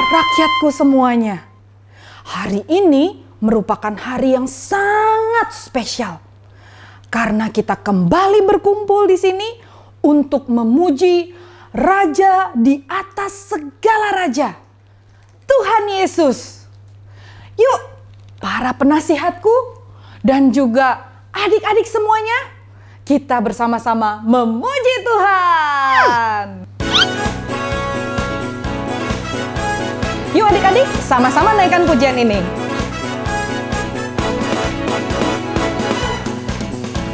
Rakyatku semuanya, hari ini merupakan hari yang sangat spesial karena kita kembali berkumpul di sini untuk memuji Raja di atas segala raja, Tuhan Yesus. Yuk, para penasihatku dan juga adik-adik semuanya, kita bersama-sama memuji Tuhan. Yuk adik-adik, sama-sama naikkan pujian ini.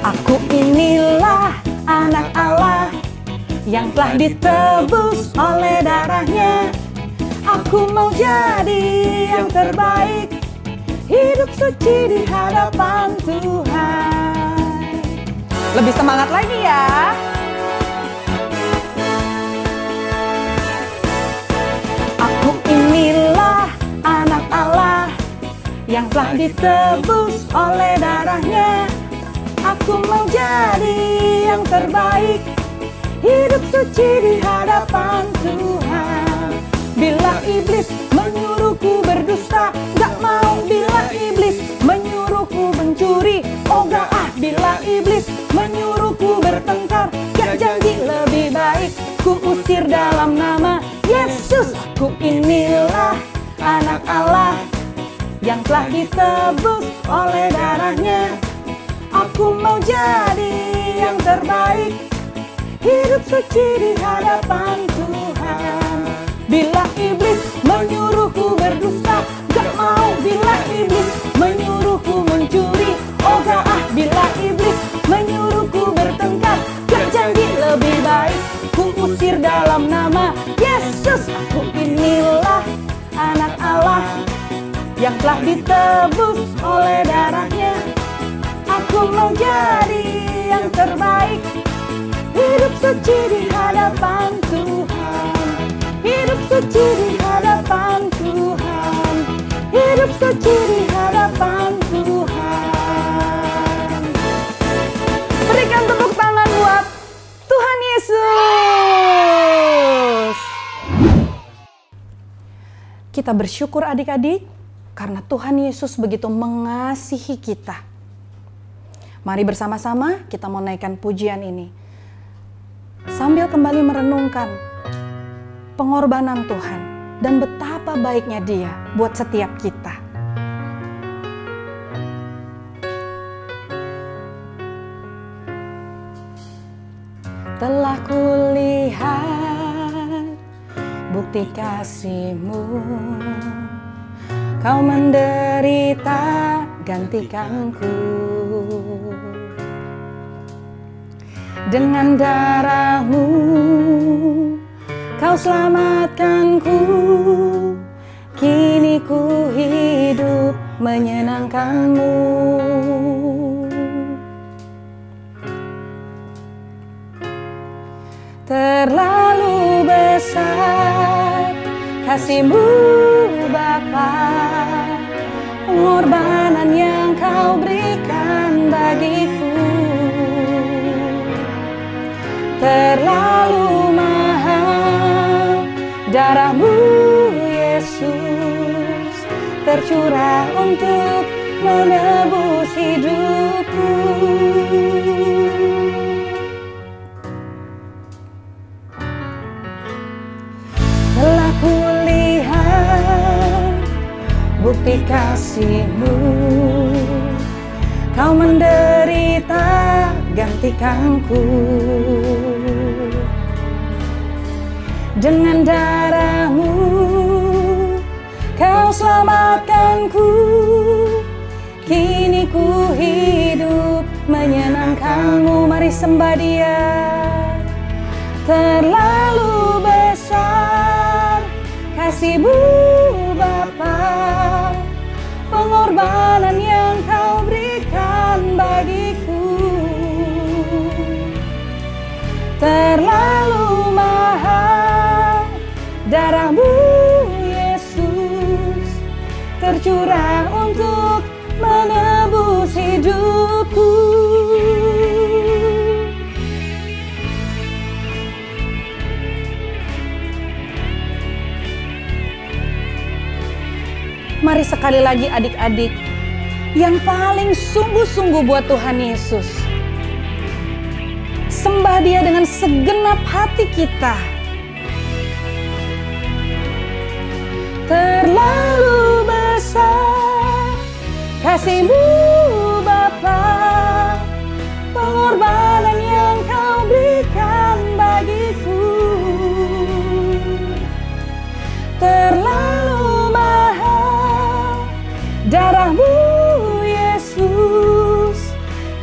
Aku inilah anak Allah yang telah ditebus oleh darahnya. Aku mau jadi yang terbaik, hidup suci di hadapan Tuhan. Lebih semangat lagi ya. Aku inilah anak Allah yang telah ditebus oleh darahnya. Aku mau jadi yang terbaik, hidup suci di hadapan Tuhan. Bila iblis menyuruhku berdusta, gak mau. Bila iblis menyuruhku mencuri, oh gak ah. Bila iblis menyuruhku bertengkar, gak janji lebih baik ku usir dalam nama Yesus. Ku inilah anak Allah yang telah ditebus oleh darahnya. Aku mau jadi yang terbaik, hidup suci di hadapan Tuhan. Bila iblis menyuruhku berdusta, gak mau. Bila iblis menyuruhku mencuri, oh gak ah. Bila iblis menyuruhku bertengkar, gak janji lebih baik ku usir dalam nama Yesus. Aku inilah anak Allah yang telah ditebus oleh darahnya. Aku mau jadi yang terbaik, hidup suci di hadapan Tuhan. Hidup suci di hadapan Tuhan. Hidup suci di hadapan Tuhan. Berikan tepuk tangan buat Tuhan Yesus. Kita bersyukur adik-adik karena Tuhan Yesus begitu mengasihi kita. Mari bersama-sama kita mau naikkan pujian ini sambil kembali merenungkan pengorbanan Tuhan dan betapa baiknya Dia buat setiap kita. Telah kulihat bukti kasih-Mu, Kau menderita gantikanku. Dengan darah-Mu Kau selamatkanku. Kini ku hidup menyenangkan-Mu. Terlalu besar kasih-Mu Bapa, pengorbanan yang Kau berikan bagiku. Terlalu mahal darah-Mu Yesus, tercurah untuk menebus hidupku. Telah kulihat bukti kasih-Mu, Kau menderita gantikanku. Dengan darah-Mu Kau selamatkanku. Kini ku hidup menyenangkan-Mu. Mari sembah Dia. Terlalu besar kasih-Mu Bapa, pengorbanan yang Kau berikan bagiku. Terlalu mahal darah-Mu Yesus, tercurah untuk menebus hidupku. Mari sekali lagi adik-adik yang paling sungguh-sungguh buat Tuhan Yesus. Sembah Dia dengan segenap hati kita. Terlalu besar kasih-Mu Bapa, pengorbanan yang Kau berikan bagiku. Terlalu mahal darah-Mu Yesus,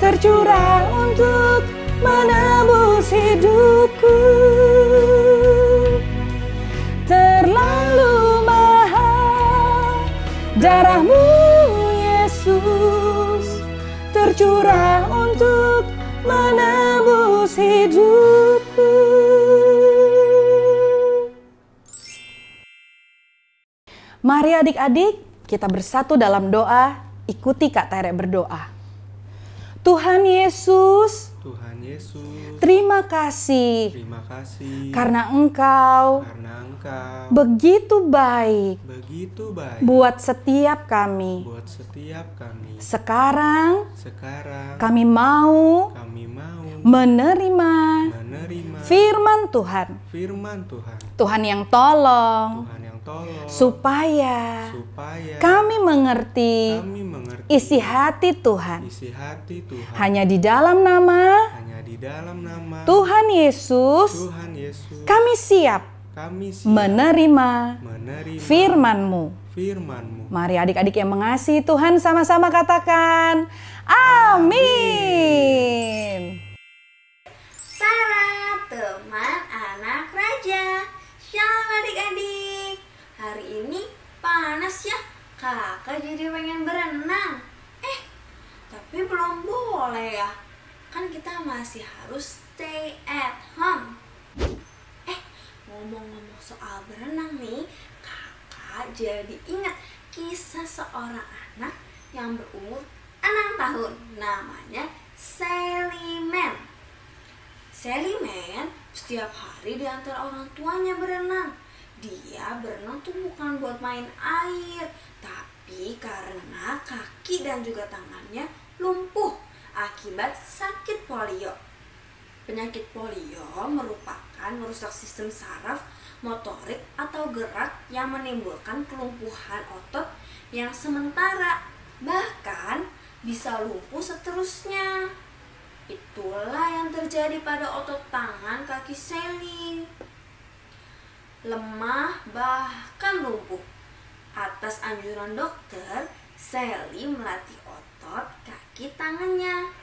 tercurah untuk menebus hidupku. Terlalu mahal darah-Mu Yesus, tercurah untuk menebus hidupku. Mari adik-adik, kita bersatu dalam doa. Ikuti Kak Tere berdoa. Tuhan Yesus, terima kasih karena Engkau begitu baik buat setiap kami. Sekarang kami mau menerima firman Tuhan. Tuhan yang tolong supaya kami mengerti isi hati Tuhan. Hanya di dalam nama Tuhan Yesus, kami siap menerima firman-Mu. Mari adik-adik yang mengasihi Tuhan sama-sama katakan amin. Para teman anak raja, shalom adik-adik. Hari ini panas ya, kakak jadi pengen berenang. Tapi belum boleh ya, kan kita masih harus stay at home. Ngomong-ngomong soal berenang nih, kakak jadi ingat kisah seorang anak yang berumur 6 tahun. Namanya Sally Man. Sally Man setiap hari diantar orang tuanya berenang. Dia berenang tuh bukan buat main air, tapi karena kaki dan juga tangannya lumpuh akibat sakit polio. Penyakit polio merupakan merusak sistem saraf, motorik atau gerak yang menimbulkan kelumpuhan otot yang sementara, bahkan bisa lumpuh seterusnya. Itulah yang terjadi pada otot tangan kaki Sally. Lemah bahkan lumpuh. Atas anjuran dokter, Sally melatih otot kaki tangannya,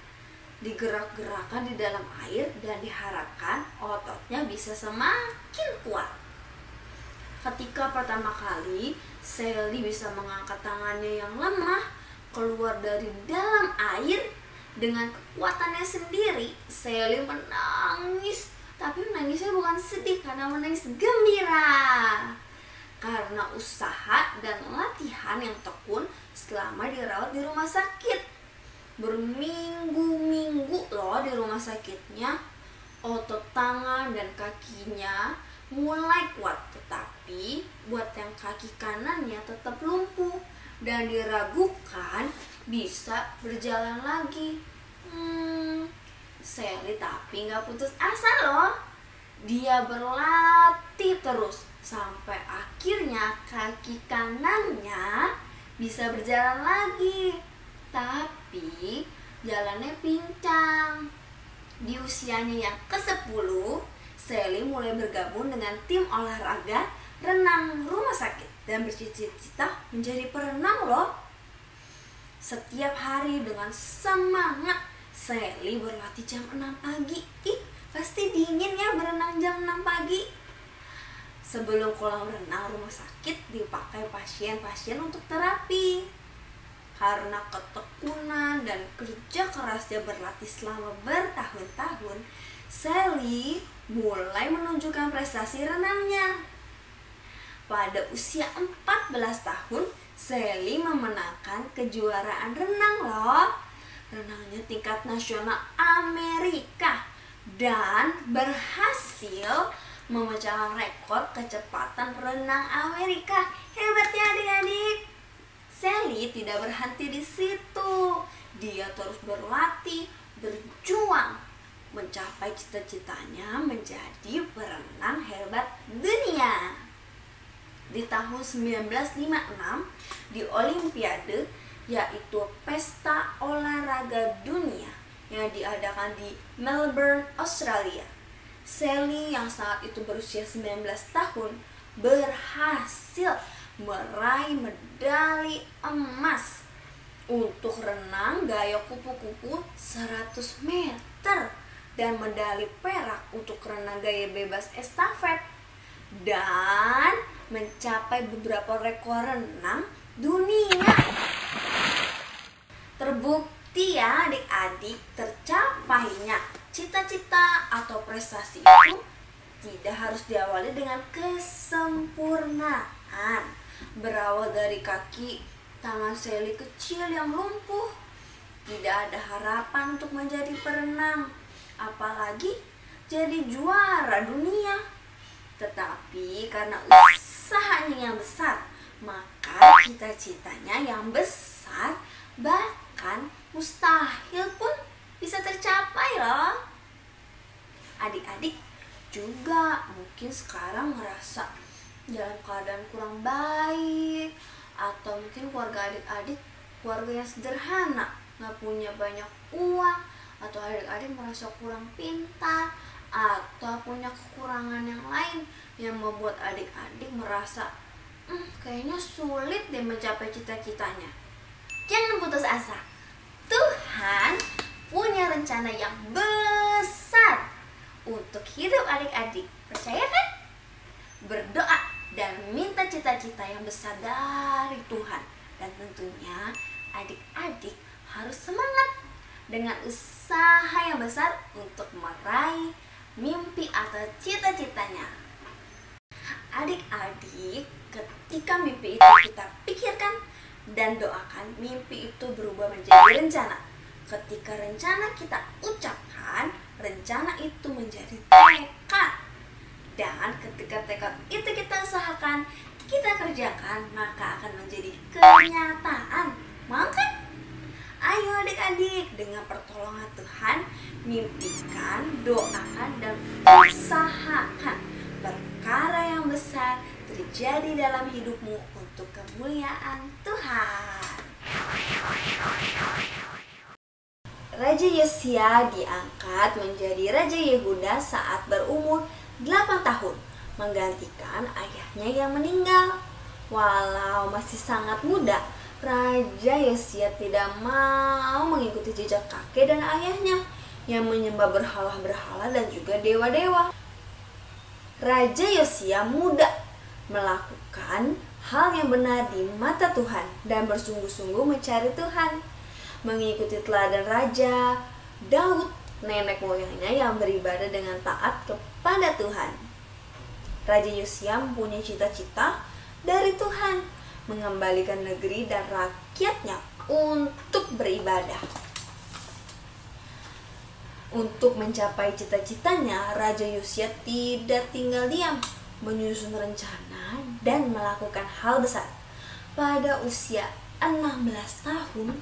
digerak-gerakkan di dalam air dan diharapkan ototnya bisa semakin kuat. Ketika pertama kali Sally bisa mengangkat tangannya yang lemah keluar dari dalam air dengan kekuatannya sendiri, Sally menangis. Tapi menangisnya bukan sedih, karena menangis gembira. Karena usaha dan latihan yang tekun selama dirawat di rumah sakit. Berminggu-minggu loh di rumah sakitnya. Otot tangan dan kakinya mulai kuat, tetapi buat yang kaki kanannya tetap lumpuh dan diragukan bisa berjalan lagi. Sally tapi nggak putus asa loh. Dia berlatih terus sampai akhirnya kaki kanannya bisa berjalan lagi. Tapi jalannya pincang. Di usianya yang ke-10, Sally mulai bergabung dengan tim olahraga renang rumah sakit dan bercita-cita menjadi perenang loh. Setiap hari dengan semangat Sally berlatih jam 6 pagi. Pasti dingin ya berenang jam 6 pagi. Sebelum kolam renang rumah sakit dipakai pasien-pasien untuk terapi. Karena ketekunan dan kerja kerasnya berlatih selama bertahun-tahun, Sally mulai menunjukkan prestasi renangnya. Pada usia 14 tahun, Sally memenangkan kejuaraan renang loh. Renangnya tingkat nasional Amerika dan berhasil memecahkan rekor kecepatan renang Amerika. Hebat ya adik-adik. Sally tidak berhenti di situ. Dia terus berlatih, berjuang, mencapai cita-citanya menjadi perenang hebat dunia. Di tahun 1956 di Olimpiade, yaitu pesta olahraga dunia yang diadakan di Melbourne, Australia, Sally yang saat itu berusia 19 tahun berhasil meraih medali emas untuk renang gaya kupu-kupu 100 meter dan medali perak untuk renang gaya bebas estafet, dan mencapai beberapa rekor renang dunia. Terbukti ya adik-adik, tercapainya cita-cita atau prestasi itu tidak harus diawali dengan kesempurnaan. Berawal dari kaki tangan Sally kecil yang lumpuh, tidak ada harapan untuk menjadi perenang, apalagi jadi juara dunia. Tetapi karena usahanya yang besar, maka cita-citanya yang besar, bahkan mustahil pun bisa tercapai loh. Adik-adik juga mungkin sekarang merasa dalam keadaan kurang baik, atau mungkin keluarga adik-adik keluarga yang sederhana, nggak punya banyak uang, atau adik-adik merasa kurang pintar, atau punya kekurangan yang lain yang membuat adik-adik merasa kayaknya sulit deh mencapai cita-citanya. Jangan putus asa. Tuhan punya rencana yang besar untuk hidup adik-adik. Percaya kan? Berdoa dan minta cita-cita yang besar dari Tuhan. Dan tentunya adik-adik harus semangat dengan usaha yang besar untuk meraih mimpi atau cita-citanya. Adik-adik, ketika mimpi itu kita pikirkan dan doakan, mimpi itu berubah menjadi rencana. Ketika rencana kita ucapkan, rencana itu menjadi tekad. Dan ketika tekad itu kita usahakan, kita kerjakan, maka akan menjadi kenyataan. Mau kan? Ayo adik-adik, dengan pertolongan Tuhan, mimpikan, doakan, dan usahakan perkara yang besar terjadi dalam hidupmu untuk kemuliaan Tuhan. Raja Yosia diangkat menjadi Raja Yehuda saat berumur 8 tahun, menggantikan ayahnya yang meninggal. Walau masih sangat muda, Raja Yosia tidak mau mengikuti jejak kakek dan ayahnya yang menyembah berhala-berhala dan juga dewa-dewa. Raja Yosia muda melakukan hal yang benar di mata Tuhan dan bersungguh-sungguh mencari Tuhan, mengikuti teladan Raja Daud, nenek moyangnya yang beribadah dengan taat kepada Tuhan. Raja Yosia mempunyai cita-cita dari Tuhan, mengembalikan negeri dan rakyatnya untuk beribadah. Untuk mencapai cita-citanya, Raja Yosia tidak tinggal diam, menyusun rencana dan melakukan hal besar. Pada usia 16 tahun,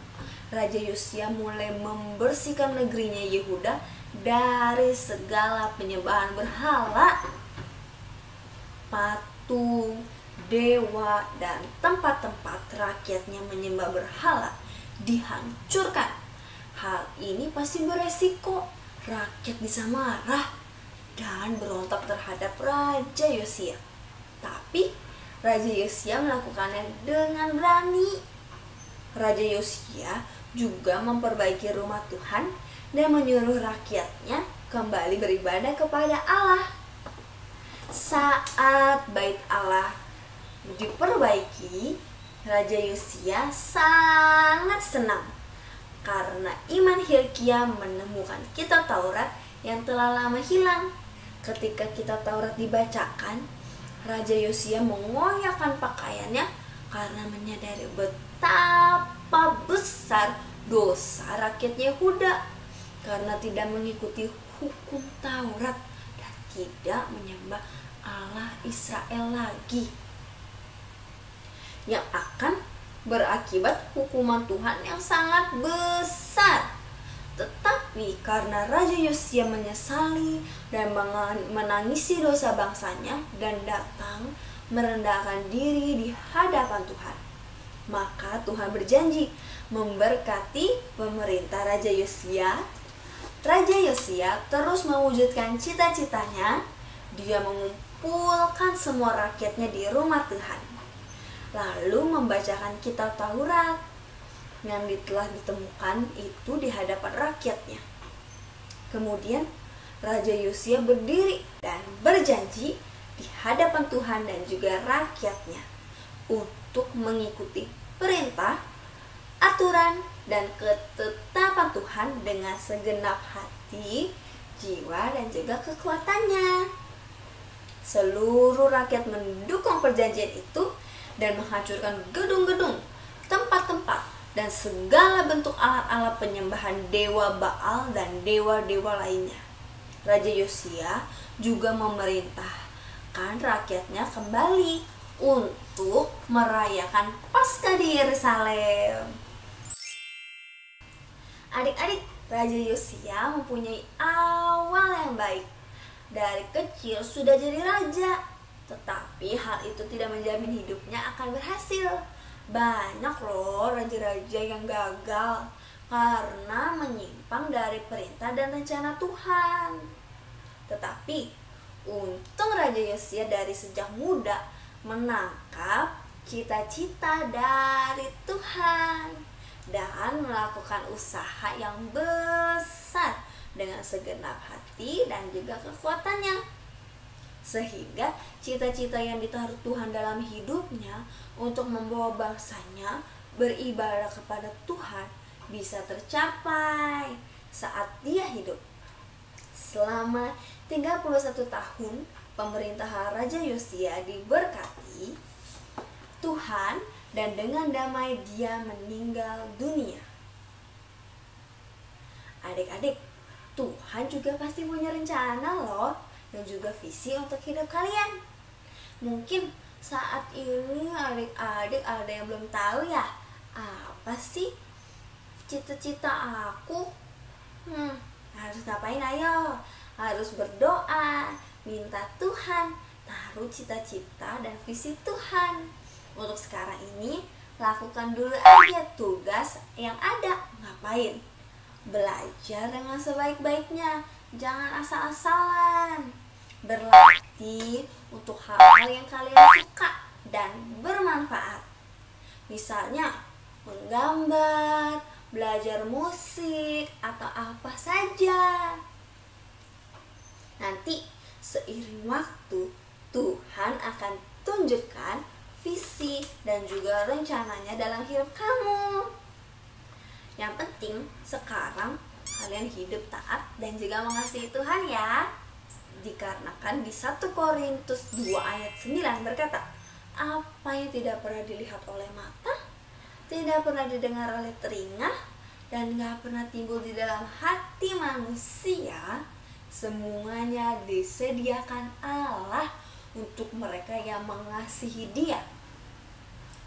Raja Yosia mulai membersihkan negerinya Yehuda dari segala penyembahan berhala, patung, dewa, dan tempat-tempat rakyatnya menyembah berhala dihancurkan. Hal ini pasti beresiko. Rakyat bisa marah dan berontak terhadap Raja Yosia. Tapi Raja Yosia melakukannya dengan berani. Raja Yosia juga memperbaiki rumah Tuhan dan menyuruh rakyatnya kembali beribadah kepada Allah. Saat bait Allah diperbaiki, Raja Yosia sangat senang karena iman Hilkia menemukan kitab Taurat yang telah lama hilang. Ketika kitab Taurat dibacakan, Raja Yosia mengoyakkan pakaiannya karena menyadari betapa besar dosa rakyat Yehuda karena tidak mengikuti hukum Taurat dan tidak menyembah Allah Israel lagi, yang akan berakibat hukuman Tuhan yang sangat besar. Tetapi karena Raja Yosia menyesali dan menangisi dosa bangsanya dan datang merendahkan diri di hadapan Tuhan, maka Tuhan berjanji memberkati pemerintah Raja Yosia. Raja Yosia terus mewujudkan cita-citanya. Dia mengumpulkan semua rakyatnya di rumah Tuhan, lalu membacakan kitab Taurat yang telah ditemukan itu di hadapan rakyatnya. Kemudian Raja Yosia berdiri dan berjanji di hadapan Tuhan dan juga rakyatnya untuk mengikuti perintah, aturan, dan ketetapan Tuhan dengan segenap hati, jiwa, dan juga kekuatannya. Seluruh rakyat mendukung perjanjian itu dan menghancurkan gedung-gedung, tempat-tempat, dan segala bentuk alat-alat penyembahan dewa Baal dan dewa-dewa lainnya. Raja Yosia juga memerintahkan rakyatnya kembali untuk merayakan Paskah di Yerusalem. Adik-adik, Raja Yosia mempunyai awal yang baik. Dari kecil sudah jadi raja, tetapi hal itu tidak menjamin hidupnya akan berhasil. Banyak loh raja-raja yang gagal karena menyimpang dari perintah dan rencana Tuhan. Tetapi untung Raja Yosia dari sejak muda menangkap cita-cita dari Tuhan dan melakukan usaha yang besar dengan segenap hati dan juga kekuatannya, sehingga cita-cita yang ditaruh Tuhan dalam hidupnya untuk membawa bangsanya beribadah kepada Tuhan bisa tercapai saat dia hidup. Selama 31 tahun pemerintahan Raja Yosia diberkati Tuhan dan dengan damai dia meninggal dunia. Adik-adik, Tuhan juga pasti punya rencana loh dan juga visi untuk hidup kalian. Mungkin saat ini adik-adik ada yang belum tahu ya, apa sih cita-cita aku? Harus ngapain? Ayo, harus berdoa, minta Tuhan taruh cita-cita dan visi Tuhan. Untuk sekarang ini lakukan dulu aja tugas yang ada. Ngapain? Belajar dengan sebaik-baiknya, jangan asal-asalan. Berlatih untuk hal-hal yang kalian suka dan bermanfaat. Misalnya menggambar, belajar musik, atau apa saja. Nanti seiring waktu Tuhan akan tunjukkan visi dan juga rencananya dalam hidup kamu. Yang penting sekarang kalian hidup taat dan juga mengasihi Tuhan ya. Dikarenakan di 1 Korintus 2 ayat 9 berkata, apa yang tidak pernah dilihat oleh mata, tidak pernah didengar oleh telinga, dan gak pernah timbul di dalam hati manusia, semuanya disediakan Allah untuk mereka yang mengasihi Dia.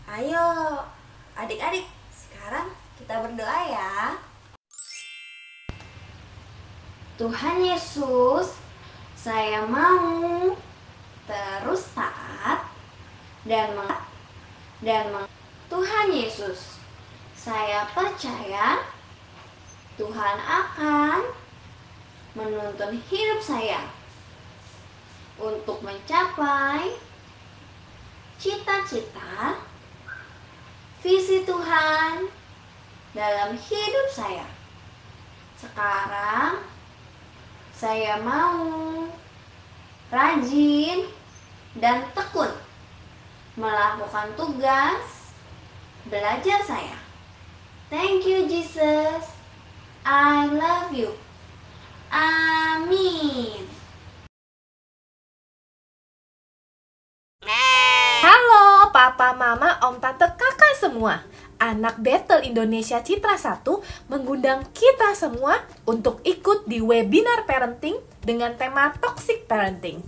Ayo adik-adik, sekarang kita berdoa ya. Tuhan Yesus, saya mau terus taat dan Tuhan Yesus, saya percaya Tuhan akan menuntun hidup saya untuk mencapai cita-cita, visi Tuhan dalam hidup saya. Sekarang saya mau rajin dan tekun melakukan tugas belajar saya. Thank you Jesus, I love you. Amin. Halo Papa, Mama, Om, Tante, Kakak semua. Anak Bethel Indonesia Citra 1 mengundang kita semua untuk ikut di webinar parenting dengan tema Toxic Parenting.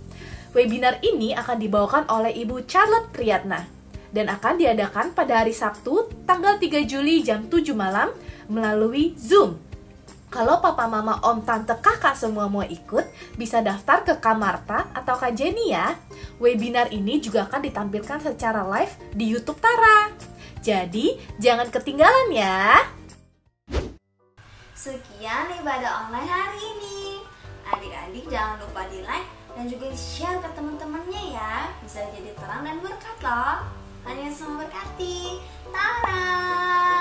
Webinar ini akan dibawakan oleh Ibu Charlotte Priyatna. dan akan diadakan pada hari Sabtu tanggal 3 Juli jam 7 malam melalui Zoom. Kalau papa, mama, om, tante, kakak semua mau ikut, bisa daftar ke Kak Marta atau Kak Jenny ya. Webinar ini juga akan ditampilkan secara live di YouTube Tara. Jadi, jangan ketinggalan ya. Sekian ibadah online hari ini. Adik-adik jangan lupa di like dan juga share ke teman-temannya ya. Bisa jadi terang dan berkat loh. Hanya semua berkati. Tara.